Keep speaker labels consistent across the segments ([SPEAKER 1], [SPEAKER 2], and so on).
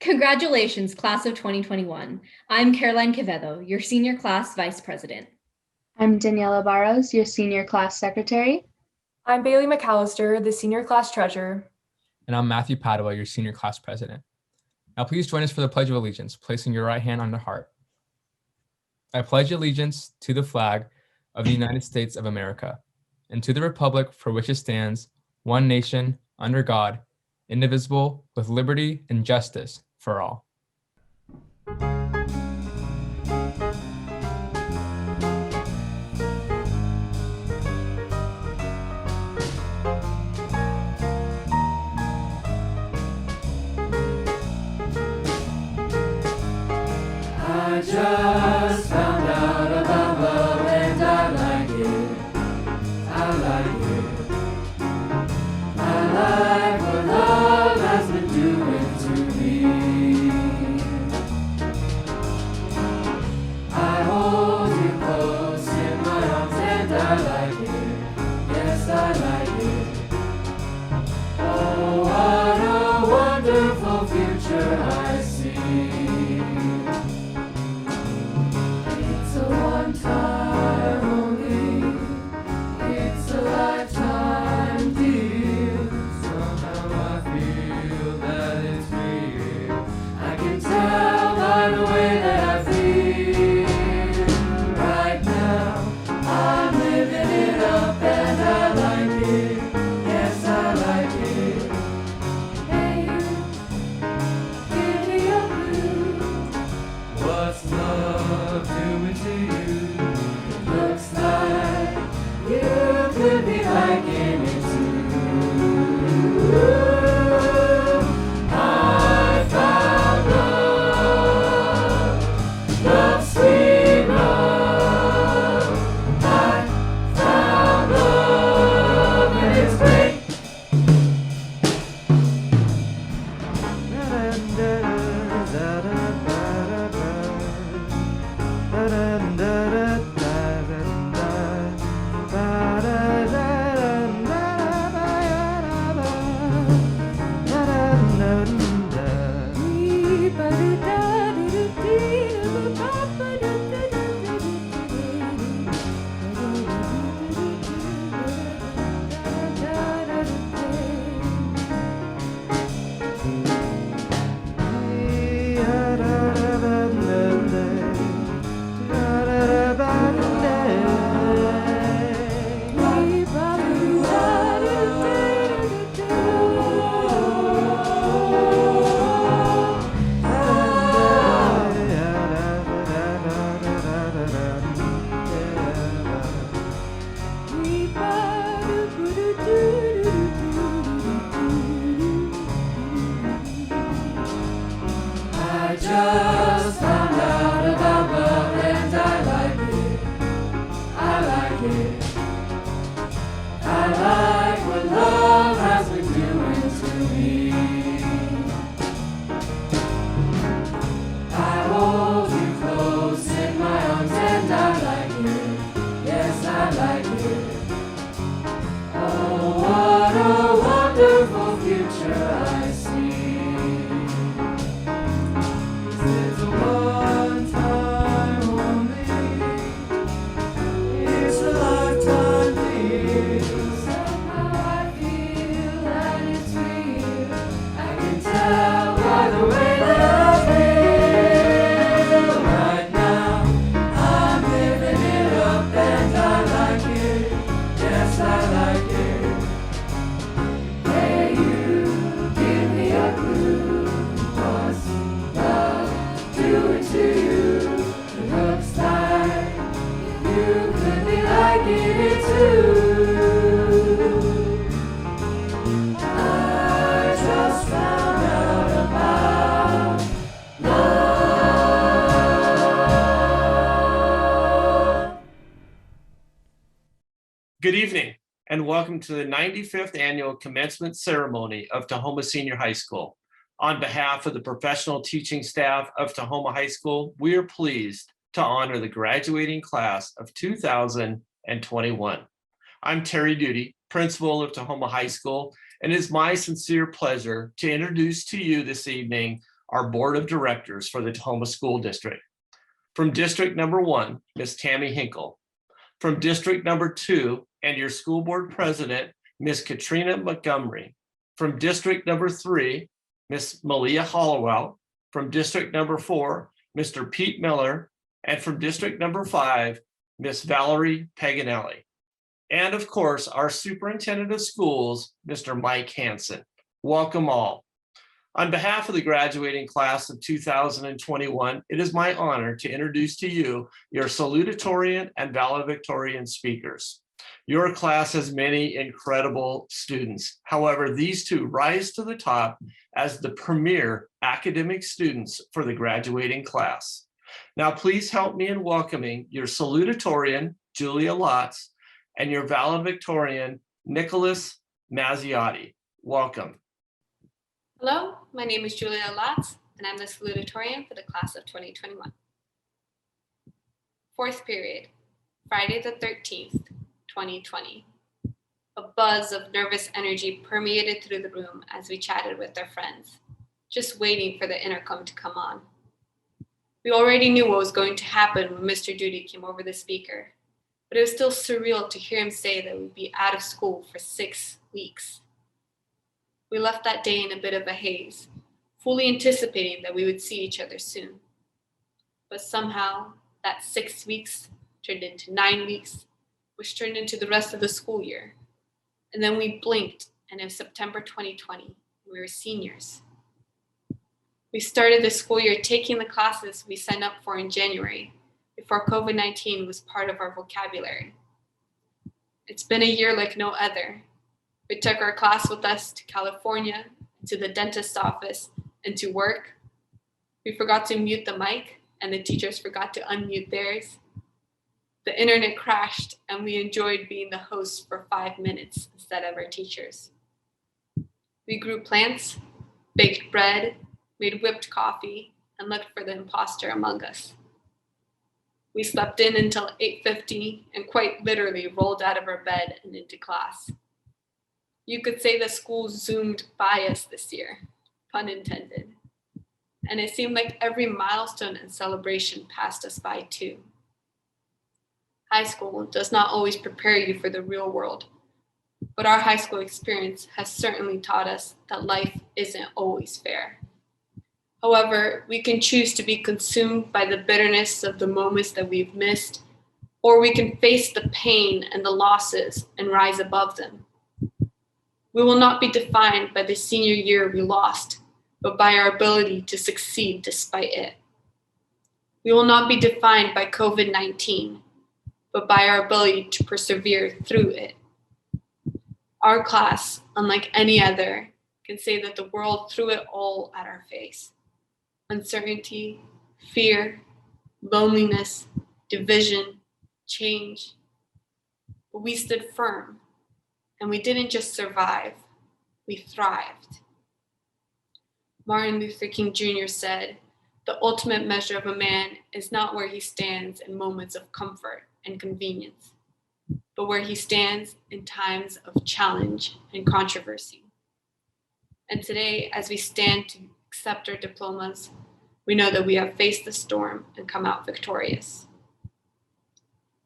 [SPEAKER 1] Congratulations, class of 2021. I'm Caroline Quevedo, your senior class vice president.
[SPEAKER 2] I'm Daniela Barros, your senior class secretary.
[SPEAKER 3] I'm Bailey McAllister, the senior class treasurer.
[SPEAKER 4] And I'm Matthew Padua, your senior class president. Now please join us for the Pledge of Allegiance, placing your right hand on the heart. I pledge allegiance to the flag of the United States of America and to the republic for which it stands, one nation, under God, indivisible, with liberty and justice for all.
[SPEAKER 5] I just found out about love and I like it. I like it. I like what love has been doing to me. I hold you close in my arms and I like it. Yes, I like it. Oh, what a wonderful future I see. It's a one-time only, it's a lifetime deal. Somehow I feel that it's real. I can tell by the way that I feel. Right now, I'm living it up and I like it. Yes, I like it. Hey, give me a clue. What's love doing to you? It looks like you could be liking it too. I found love, love, sweet love. I found love and it's great. I just found out about love and I like it. I like it. I like what love has been doing to me. I hold you close in my arms and I like it. Yes, I like it. Oh, what a wonderful future I see. It's a one-time only, it's a lifetime deal. Somehow I feel that it's real. I can tell by the way that I feel. Right now, I'm living it up and I like it. Yes, I like it. Hey, you, give me a clue. What's love doing to you? It looks like you could be liking it too. I just found out about love.
[SPEAKER 6] Good evening and welcome to the 95th annual commencement ceremony of Tahoma Senior High School. On behalf of the professional teaching staff of Tahoma High School, we are pleased to honor the graduating class of 2021. I'm Terry Duty, principal of Tahoma High School, and it is my sincere pleasure to introduce to you this evening our board of directors for the Tahoma School District. From district number 1, Ms. Tammy Hinkle. From district number 2, and your school board president, Ms. Katrina Montgomery. From district number 3, Ms. Malia Hollowell. From district number 4, Mr. Pete Miller. And from district number 5, Ms. Valerie Paganelli. And of course, our superintendent of schools, Mr. Mike Hansen. Welcome all. On behalf of the graduating class of 2021, it is my honor to introduce to you your salutatorian and valedictorian speakers. Your class has many incredible students. However, these two rise to the top as the premier academic students for the graduating class. Now, please help me in welcoming your salutatorian, Julia Lotz, and your valedictorian, Nicholas Mazziotti. Welcome.
[SPEAKER 7] Hello, my name is Julia Lotz, and I'm the salutatorian for the class of 2021. Fourth period, Friday the 13th, 2020. A buzz of nervous energy permeated through the room as we chatted with our friends, just waiting for the intercom to come on. We already knew what was going to happen when Mr. Duty came over the speaker, but it was still surreal to hear him say that we'd be out of school for 6 weeks. We left that day in a bit of a haze, fully anticipating that we would see each other soon. But somehow, that 6 weeks turned into 9 weeks, which turned into the rest of the school year. And then we blinked, and in September 2020, we were seniors. We started the school year taking the classes we signed up for in January, before COVID-19 was part of our vocabulary. It's been a year like no other. We took our class with us to California, to the dentist's office, and to work. We forgot to mute the mic, and the teachers forgot to unmute theirs. The internet crashed, and we enjoyed being the hosts for 5 minutes instead of our teachers. We grew plants, baked bread, made whipped coffee, and looked for the imposter among us. We slept in until 8:50 and quite literally rolled out of our bed and into class. You could say the school zoomed by us this year, pun intended. And it seemed like every milestone and celebration passed us by too. High school does not always prepare you for the real world, but our high school experience has certainly taught us that life isn't always fair. However, we can choose to be consumed by the bitterness of the moments that we've missed, or we can face the pain and the losses and rise above them. We will not be defined by the senior year we lost, but by our ability to succeed despite it. We will not be defined by COVID-19, but by our ability to persevere through it. Our class, unlike any other, can say that the world threw it all at our face. Uncertainty, fear, loneliness, division, change. But we stood firm. And we didn't just survive, we thrived. Martin Luther King Jr. said, "The ultimate measure of a man is not where he stands in moments of comfort and convenience, but where he stands in times of challenge and controversy." And today, as we stand to accept our diplomas, we know that we have faced the storm and come out victorious.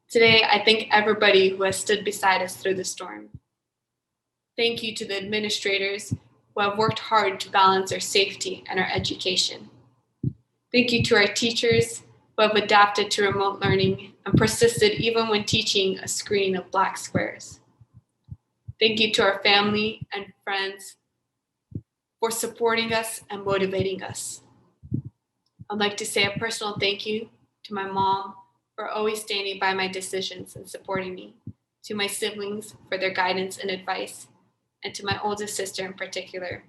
[SPEAKER 7] Today, I thank everybody who has stood beside us through the storm. Thank you to the administrators who have worked hard to balance our safety and our education. Thank you to our teachers who have adapted to remote learning and persisted even when teaching a screen of black squares. Thank you to our family and friends for supporting us and motivating us. I'd like to say a personal thank you to my mom for always standing by my decisions and supporting me, to my siblings for their guidance and advice, and to my oldest sister in particular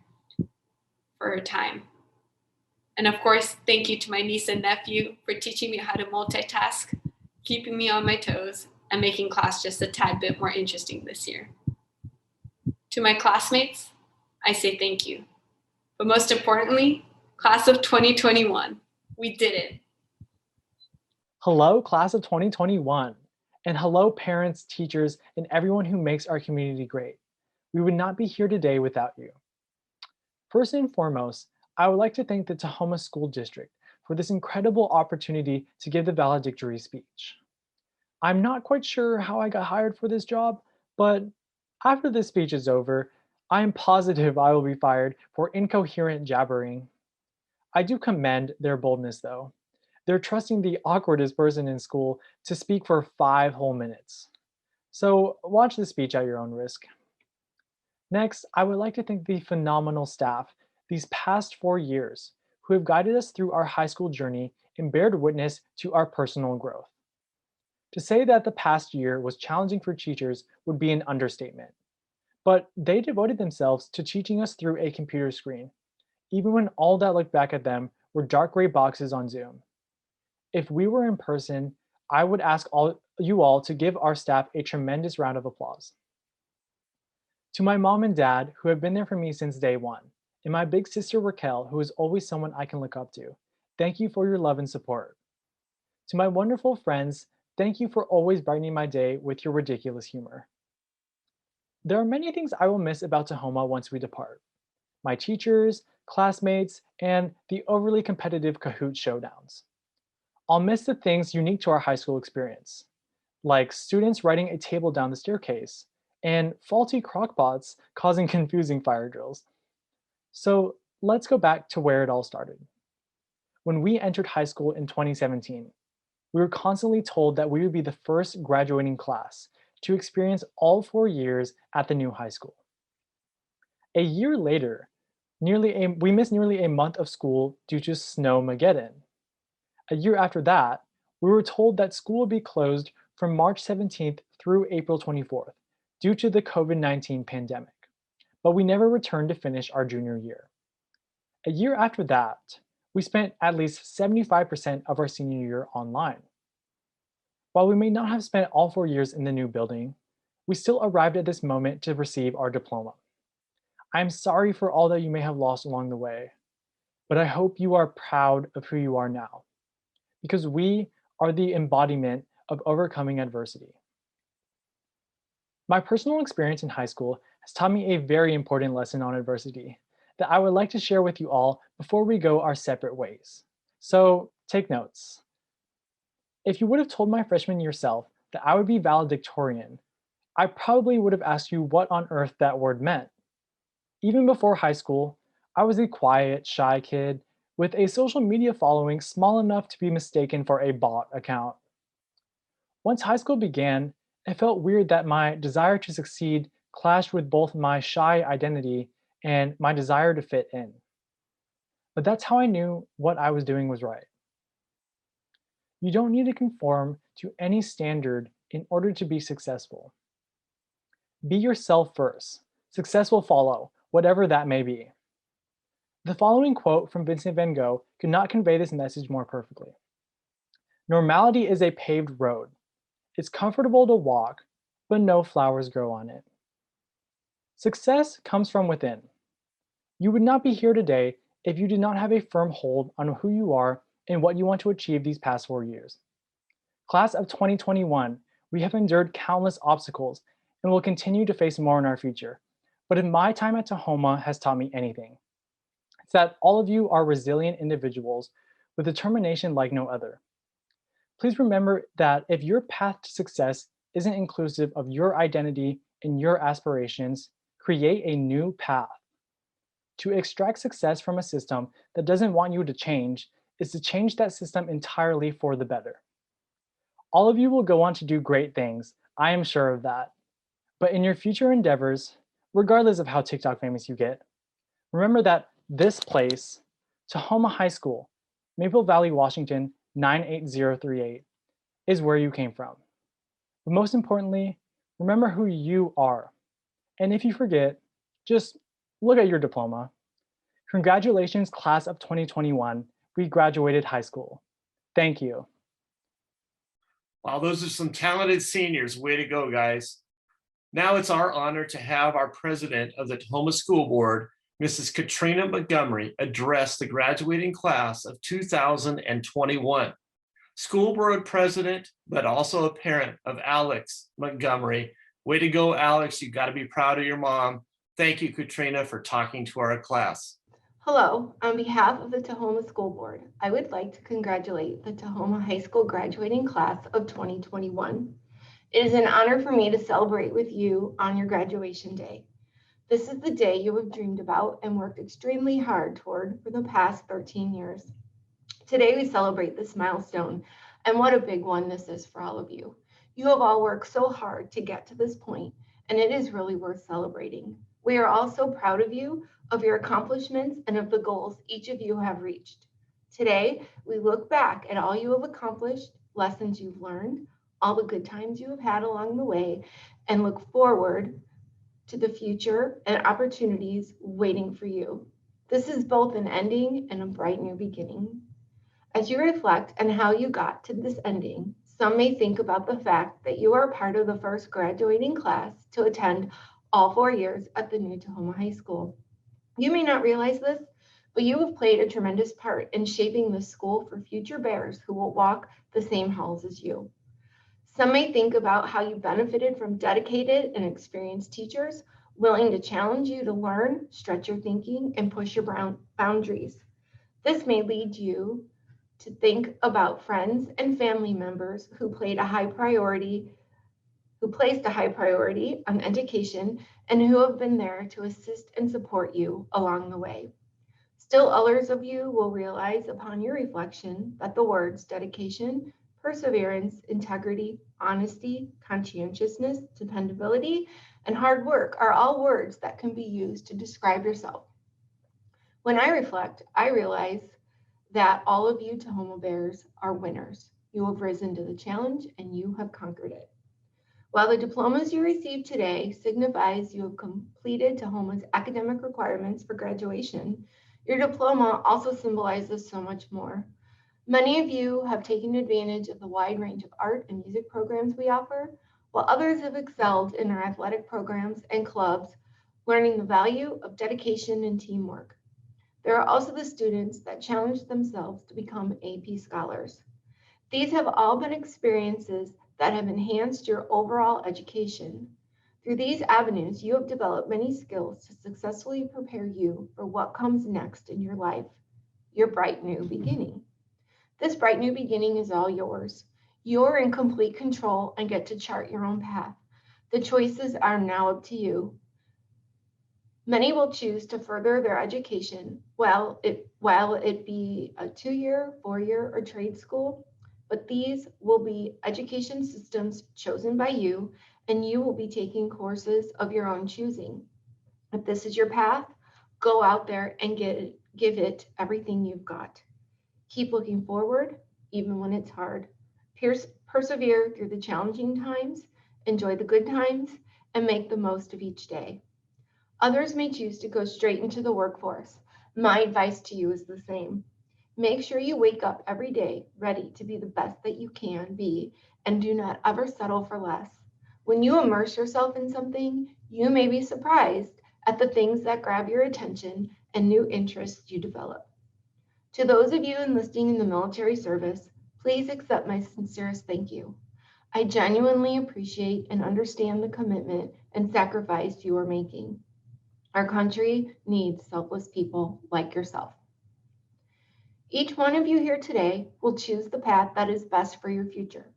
[SPEAKER 7] for her time. And of course, thank you to my niece and nephew for teaching me how to multitask, keeping me on my toes, and making class just a tad bit more interesting this year. To my classmates, I say thank you. But most importantly, class of 2021, we did it.
[SPEAKER 8] Hello, class of 2021, and hello, parents, teachers, and everyone who makes our community great. We would not be here today without you. First and foremost, I would like to thank the Tahoma School District for this incredible opportunity to give the valedictory speech. I'm not quite sure how I got hired for this job, but after this speech is over, I am positive I will be fired for incoherent jabbering. I do commend their boldness though. They're trusting the awkwardest person in school to speak for 5 whole minutes. So watch the speech at your own risk. Next, I would like to thank the phenomenal staff these past 4 years who have guided us through our high school journey and bared witness to our personal growth. To say that the past year was challenging for teachers would be an understatement, but they devoted themselves to teaching us through a computer screen, even when all that looked back at them were dark gray boxes on Zoom. If we were in person, I would ask you all to give our staff a tremendous round of applause. To my mom and dad, who have been there for me since day one, and my big sister Raquel, who is always someone I can look up to, thank you for your love and support. To my wonderful friends, thank you for always brightening my day with your ridiculous humor. There are many things I will miss about Tahoma once we depart. My teachers, classmates, and the overly competitive Kahoot showdowns. I'll miss the things unique to our high school experience, like students writing a table down the staircase, and faulty crockpots causing confusing fire drills. So let's go back to where it all started. When we entered high school in 2017, we were constantly told that we would be the first graduating class to experience all 4 years at the new high school. A year later, we missed nearly a month of school due to Snowmageddon. A year after that, we were told that school would be closed from March 17th through April 24th due to the COVID-19 pandemic, but we never returned to finish our junior year. A year after that, we spent at least 75% of our senior year online. While we may not have spent all 4 years in the new building, we still arrived at this moment to receive our diploma. I am sorry for all that you may have lost along the way, but I hope you are proud of who you are now, because we are the embodiment of overcoming adversity. My personal experience in high school has taught me a very important lesson on adversity that I would like to share with you all before we go our separate ways. So take notes. If you would have told my freshman year self that I would be valedictorian, I probably would have asked you what on earth that word meant. Even before high school, I was a quiet, shy kid with a social media following small enough to be mistaken for a bot account. Once high school began, it felt weird that my desire to succeed clashed with both my shy identity and my desire to fit in. But that's how I knew what I was doing was right. You don't need to conform to any standard in order to be successful. Be yourself first. Success will follow, whatever that may be. The following quote from Vincent van Gogh could not convey this message more perfectly. Normality is a paved road. It's comfortable to walk, but no flowers grow on it. Success comes from within. You would not be here today if you did not have a firm hold on who you are and what you want to achieve these past 4 years. Class of 2021, we have endured countless obstacles and will continue to face more in our future. But if my time at Tahoma has taught me anything, it's that all of you are resilient individuals with determination like no other. Please remember that if your path to success isn't inclusive of your identity and your aspirations, create a new path. To extract success from a system that doesn't want you to change is to change that system entirely for the better. All of you will go on to do great things, I am sure of that. But in your future endeavors, regardless of how TikTok famous you get, remember that this place, Tahoma High School, Maple Valley, Washington, 98038, is where you came from. But most importantly, remember who you are. And if you forget, just look at your diploma. Congratulations, class of 2021. We graduated high school. Thank you.
[SPEAKER 6] Wow, those are some talented seniors. Way to go, guys. Now it's our honor to have our president of the Tahoma School Board, Mrs. Katrina Montgomery, address the graduating class of 2021. School Board president, but also a parent of Alex Montgomery. Way to go, Alex. You got to be proud of your mom. Thank you, Katrina, for talking to our class.
[SPEAKER 9] Hello, on behalf of the Tahoma School Board, I would like to congratulate the Tahoma High School graduating class of 2021. It is an honor for me to celebrate with you on your graduation day. This is the day you have dreamed about and worked extremely hard toward for the past 13 years. Today we celebrate this milestone, and what a big one this is for all of you. You have all worked so hard to get to this point, and it is really worth celebrating. We are all so proud of you, of your accomplishments, and of the goals each of you have reached. Today, we look back at all you have accomplished, lessons you've learned, all the good times you have had along the way, and look forward to the future and opportunities waiting for you. This is both an ending and a bright new beginning. As you reflect on how you got to this ending, some may think about the fact that you are part of the first graduating class to attend all 4 years at the new Tahoma High School. You may not realize this, but you have played a tremendous part in shaping the school for future bears who will walk the same halls as you. Some may think about how you benefited from dedicated and experienced teachers willing to challenge you to learn, stretch your thinking, and push your boundaries. This may lead you to think about friends and family members who placed a high priority on education and who have been there to assist and support you along the way. Still, others of you will realize upon your reflection that the words dedication, perseverance, integrity, honesty, conscientiousness, dependability, and hard work are all words that can be used to describe yourself. When I reflect, I realize that all of you Tahoma Bears are winners. You have risen to the challenge and you have conquered it. While the diplomas you receive today signifies you have completed Tahoma's academic requirements for graduation, your diploma also symbolizes so much more. Many of you have taken advantage of the wide range of art and music programs we offer, while others have excelled in our athletic programs and clubs, learning the value of dedication and teamwork. There are also the students that challenge themselves to become AP scholars. These have all been experiences that have enhanced your overall education. Through these avenues, you have developed many skills to successfully prepare you for what comes next in your life, your bright new beginning. This bright new beginning is all yours. You're in complete control and get to chart your own path. The choices are now up to you. Many will choose to further their education, while it be a 2-year, 4-year, or trade school, but these will be education systems chosen by you, and you will be taking courses of your own choosing. If this is your path, go out there and give it everything you've got. Keep looking forward, even when it's hard. Persevere through the challenging times, enjoy the good times, and make the most of each day. Others may choose to go straight into the workforce. My advice to you is the same. Make sure you wake up every day ready to be the best that you can be, and do not ever settle for less. When you immerse yourself in something, you may be surprised at the things that grab your attention and new interests you develop. To those of you enlisting in the military service, please accept my sincerest thank you. I genuinely appreciate and understand the commitment and sacrifice you are making. Our country needs selfless people like yourself. Each one of you here today will choose the path that is best for your future.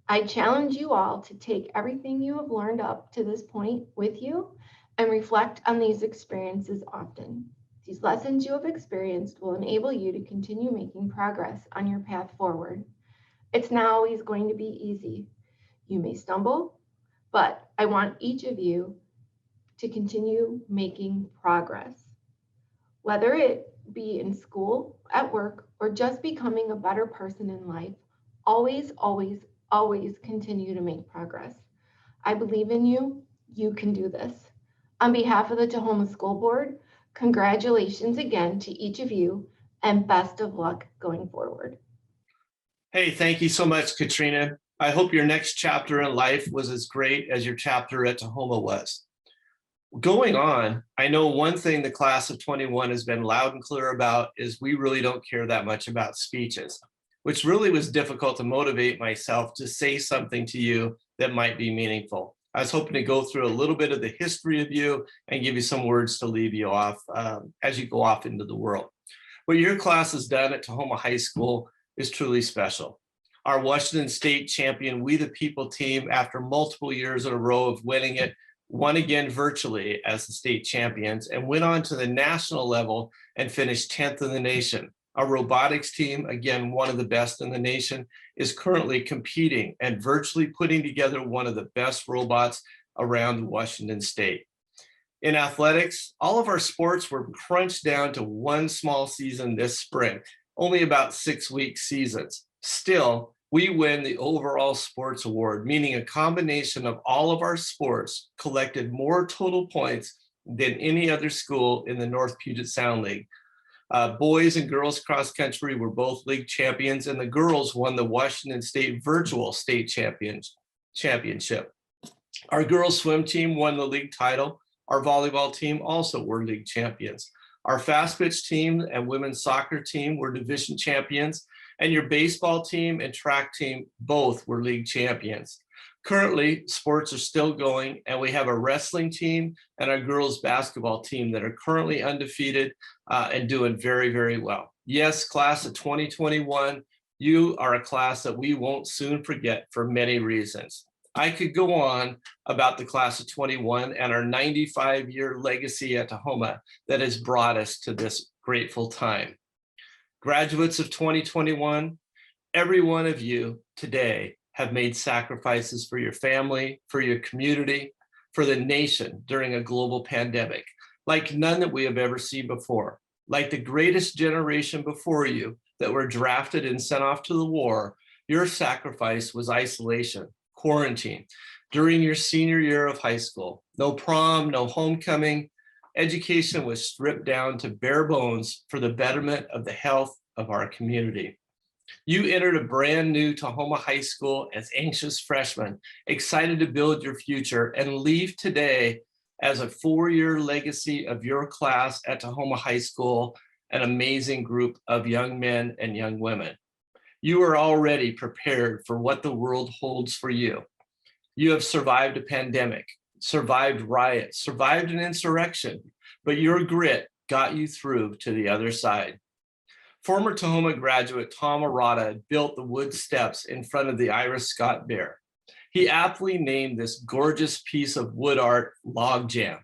[SPEAKER 9] I challenge you all to take everything you have learned up to this point with you and reflect on these experiences often. These lessons you have experienced will enable you to continue making progress on your path forward. It's not always going to be easy. You may stumble, but I want each of you to continue making progress. Whether it be in school, at work, or just becoming a better person in life, always, always, always continue to make progress. I believe in you. You can do this. On behalf of the Tahoma School Board, congratulations again to each of you, and best of luck going forward.
[SPEAKER 6] Hey, thank you so much, Katrina. I hope your next chapter in life was as great as your chapter at Tahoma was. Going on, I know one thing the class of 21 has been loud and clear about is we really don't care that much about speeches, which really was difficult to motivate myself to say something to you that might be meaningful. I was hoping to go through a little bit of the history of you and give you some words to leave you off as you go off into the world. What your class has done at Tahoma High School is truly special. Our Washington State champion We the People team, after multiple years in a row of winning it, won again virtually as the state champions and went on to the national level and finished 10th in the nation. Our robotics team, again, one of the best in the nation, is currently competing and virtually putting together one of the best robots around Washington State. In athletics, all of our sports were crunched down to one small season this spring, only about 6-week seasons. Still, we win the overall sports award, meaning a combination of all of our sports collected more total points than any other school in the North Puget Sound League. Boys and girls cross country were both league champions, and the girls won the Washington State Virtual State Championship. Our girls swim team won the league title. Our volleyball team also were league champions. Our fast pitch team and women's soccer team were division champions, and your baseball team and track team both were league champions. Currently, sports are still going, and we have a wrestling team and a girls basketball team that are currently undefeated and doing very, very well. Yes, class of 2021, you are a class that we won't soon forget for many reasons. I could go on about the class of 21 and our 95-year legacy at Tahoma that has brought us to this grateful time. Graduates of 2021, every one of you today have made sacrifices for your family, for your community, for the nation during a global pandemic, like none that we have ever seen before. Like the greatest generation before you that were drafted and sent off to the war, your sacrifice was isolation, quarantine, during your senior year of high school. No prom, no homecoming. Education was stripped down to bare bones for the betterment of the health of our community. You entered a brand new Tahoma High School as anxious freshmen, excited to build your future, and leave today as a 4-year legacy of your class at Tahoma High School, an amazing group of young men and young women. You are already prepared for what the world holds for you. You have survived a pandemic, survived riots, survived an insurrection, but your grit got you through to the other side. Former Tahoma graduate Tom Arata built the wood steps in front of the Ira Scott Bear. He aptly named this gorgeous piece of wood art Log Jam.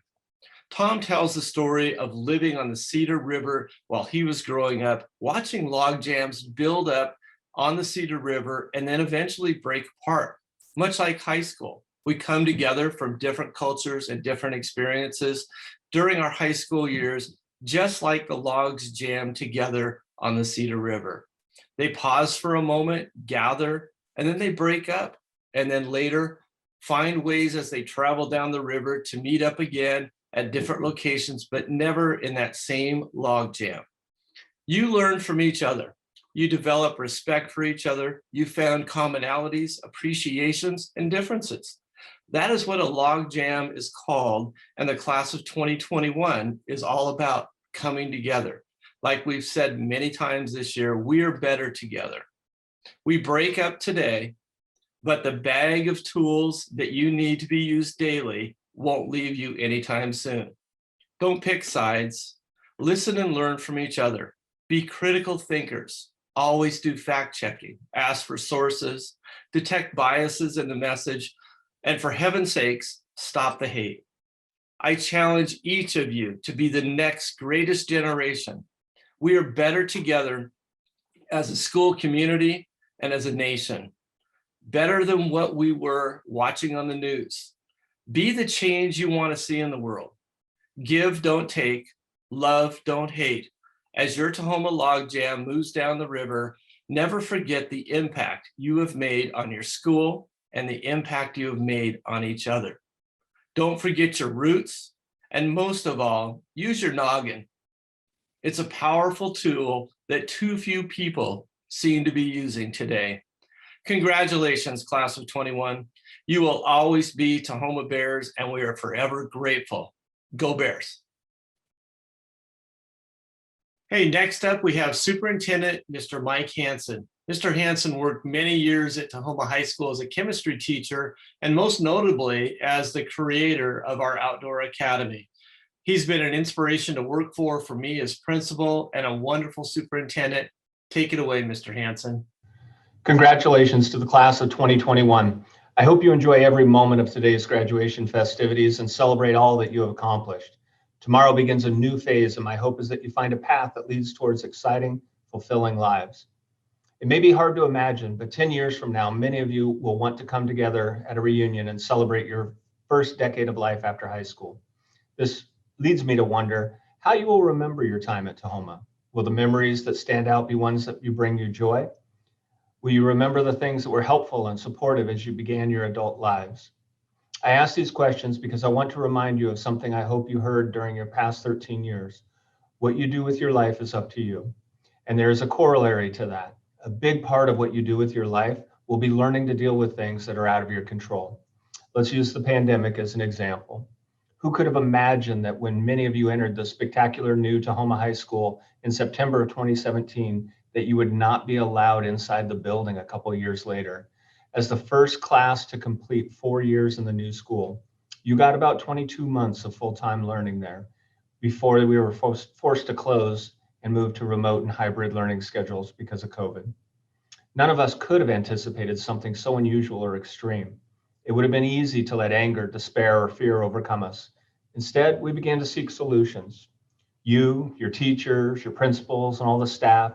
[SPEAKER 6] Tom tells the story of living on the Cedar River while he was growing up, watching log jams build up on the Cedar River and then eventually break apart. Much like high school, we come together from different cultures and different experiences during our high school years, just like the logs jam together on the Cedar River. They pause for a moment, gather, and then they break up, and then later find ways as they travel down the river to meet up again at different locations, but never in that same log jam. You learn from each other. You develop respect for each other. You found commonalities, appreciations, and differences. That is what a log jam is called, and the class of 2021 is all about coming together. Like we've said many times this year, we're better together. We break up today, but the bag of tools that you need to be used daily won't leave you anytime soon. Don't pick sides. Listen and learn from each other. Be critical thinkers. Always do fact checking. Ask for sources. Detect biases in the message. And for heaven's sakes, stop the hate. I challenge each of you to be the next greatest generation. We are better together as a school community and as a nation. Better than what we were watching on the news. Be the change you want to see in the world. Give, don't take. Love, don't hate. As your Tahoma log jam moves down the river, never forget the impact you have made on your school and the impact you have made on each other. Don't forget your roots, and most of all, use your noggin. It's a powerful tool that too few people seem to be using today. Congratulations, class of 21. You will always be Tahoma Bears, and we are forever grateful. Go Bears. Hey, next up we have Superintendent Mr. Mike Hansen. Mr. Hansen worked many years at Tahoma High School as a chemistry teacher, and most notably as the creator of our outdoor academy. He's been an inspiration to work for me as principal and a wonderful superintendent. Take it away, Mr. Hansen.
[SPEAKER 10] Congratulations to the class of 2021. I hope you enjoy every moment of today's graduation festivities and celebrate all that you have accomplished. Tomorrow begins a new phase, and my hope is that you find a path that leads towards exciting, fulfilling lives. It may be hard to imagine, but 10 years from now, many of you will want to come together at a reunion and celebrate your first decade of life after high school. This leads me to wonder how you will remember your time at Tahoma. Will the memories that stand out be ones that bring you joy? Will you remember the things that were helpful and supportive as you began your adult lives? I ask these questions because I want to remind you of something I hope you heard during your past 13 years. What you do with your life is up to you. And there is a corollary to that. A big part of what you do with your life will be learning to deal with things that are out of your control. Let's use the pandemic as an example. Who could have imagined that when many of you entered the spectacular new Tahoma High School in September of 2017, that you would not be allowed inside the building a couple of years later? As the first class to complete 4 years in the new school, you got about 22 months of full-time learning there before we were forced to close and move to remote and hybrid learning schedules because of COVID. None of us could have anticipated something so unusual or extreme. It would have been easy to let anger, despair, or fear overcome us. Instead, we began to seek solutions. You, your teachers, your principals, and all the staff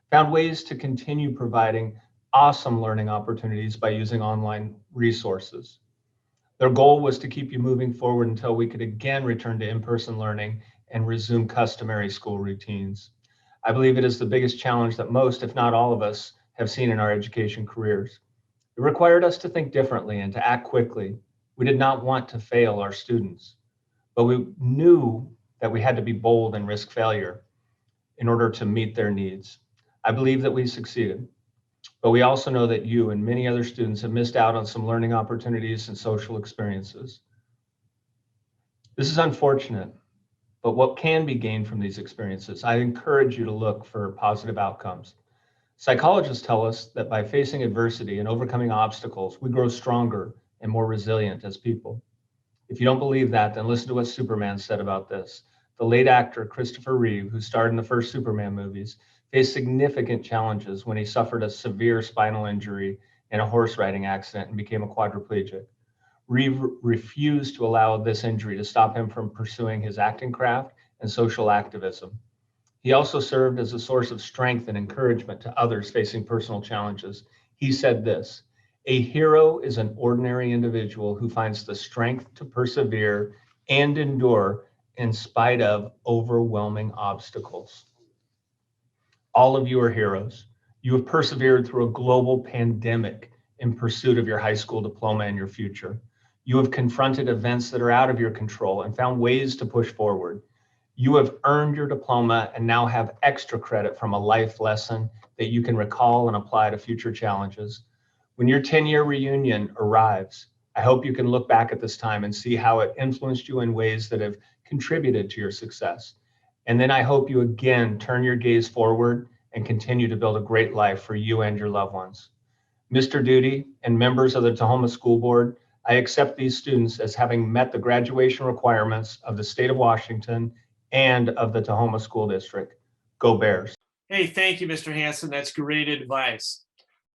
[SPEAKER 10] found ways to continue providing awesome learning opportunities by using online resources. Their goal was to keep you moving forward until we could again return to in-person learning and resume customary school routines. I believe it is the biggest challenge that most, if not all of us, have seen in our education careers. It required us to think differently and to act quickly. We did not want to fail our students, but we knew that we had to be bold and risk failure in order to meet their needs. I believe that we succeeded, but we also know that you and many other students have missed out on some learning opportunities and social experiences. This is unfortunate, but what can be gained from these experiences? I encourage you to look for positive outcomes. Psychologists tell us that by facing adversity and overcoming obstacles, we grow stronger and more resilient as people. If you don't believe that, then listen to what Superman said about this. The late actor Christopher Reeve, who starred in the first Superman movies, faced significant challenges when he suffered a severe spinal injury in a horse riding accident and became a quadriplegic. Reeve refused to allow this injury to stop him from pursuing his acting craft and social activism. He also served as a source of strength and encouragement to others facing personal challenges. He said this: "A hero is an ordinary individual who finds the strength to persevere and endure in spite of overwhelming obstacles." All of you are heroes. You have persevered through a global pandemic in pursuit of your high school diploma and your future. You have confronted events that are out of your control and found ways to push forward. You have earned your diploma and now have extra credit from a life lesson that you can recall and apply to future challenges. When your 10-year reunion arrives, I hope you can look back at this time and see how it influenced you in ways that have contributed to your success. And then I hope you again turn your gaze forward and continue to build a great life for you and your loved ones. Mr. Duty and members of the Tahoma School Board, I accept these students as having met the graduation requirements of the state of Washington and of the Tahoma School District. Go Bears.
[SPEAKER 6] Hey, thank you, Mr. Hansen. That's great advice.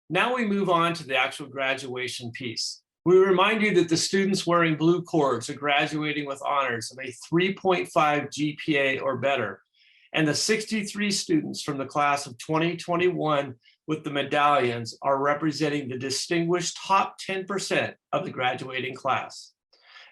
[SPEAKER 6] Now we move on to the actual graduation piece. We remind you that the students wearing blue cords are graduating with honors of a 3.5 GPA or better, and the 63 students from the class of 2021 with the medallions are representing the distinguished top 10% of the graduating class.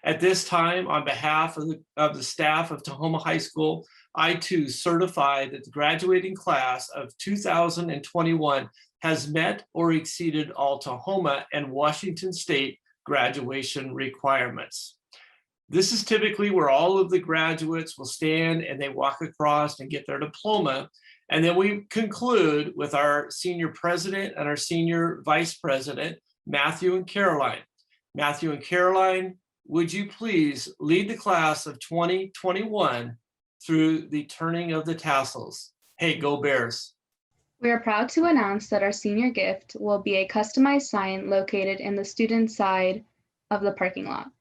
[SPEAKER 6] At this time, on behalf of the staff of Tahoma High School, I too certify that the graduating class of 2021 has met or exceeded all Tahoma and Washington State graduation requirements. This is typically where all of the graduates will stand and they walk across and get their diploma. And then we conclude with our senior president and our senior vice president, Matthew and Caroline. Matthew and Caroline, would you please lead the class of 2021 through the turning of the tassels? Hey, go Bears.
[SPEAKER 2] We are proud to announce that our senior gift will be a customized sign located in the student side of the parking lot.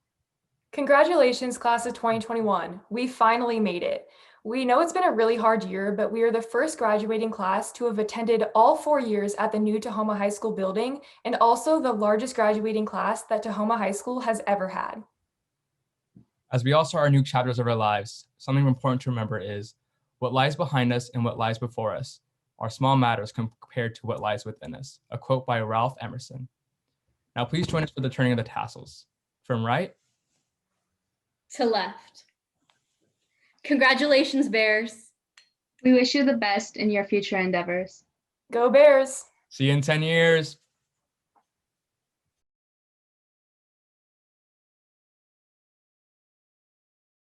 [SPEAKER 3] Congratulations, class of 2021. We finally made it. We know it's been a really hard year, but we are the first graduating class to have attended all 4 years at the new Tahoma High School building, and also the largest graduating class that Tahoma High School has ever had.
[SPEAKER 4] As we all start our new chapters of our lives, something important to remember is what lies behind us and what lies before us are small matters compared to what lies within us. A quote by Ralph Emerson. Now please join us for the turning of the tassels. From right
[SPEAKER 1] to left. Congratulations, Bears.
[SPEAKER 2] We wish you the best in your future endeavors.
[SPEAKER 3] Go Bears!
[SPEAKER 4] See you in 10 years.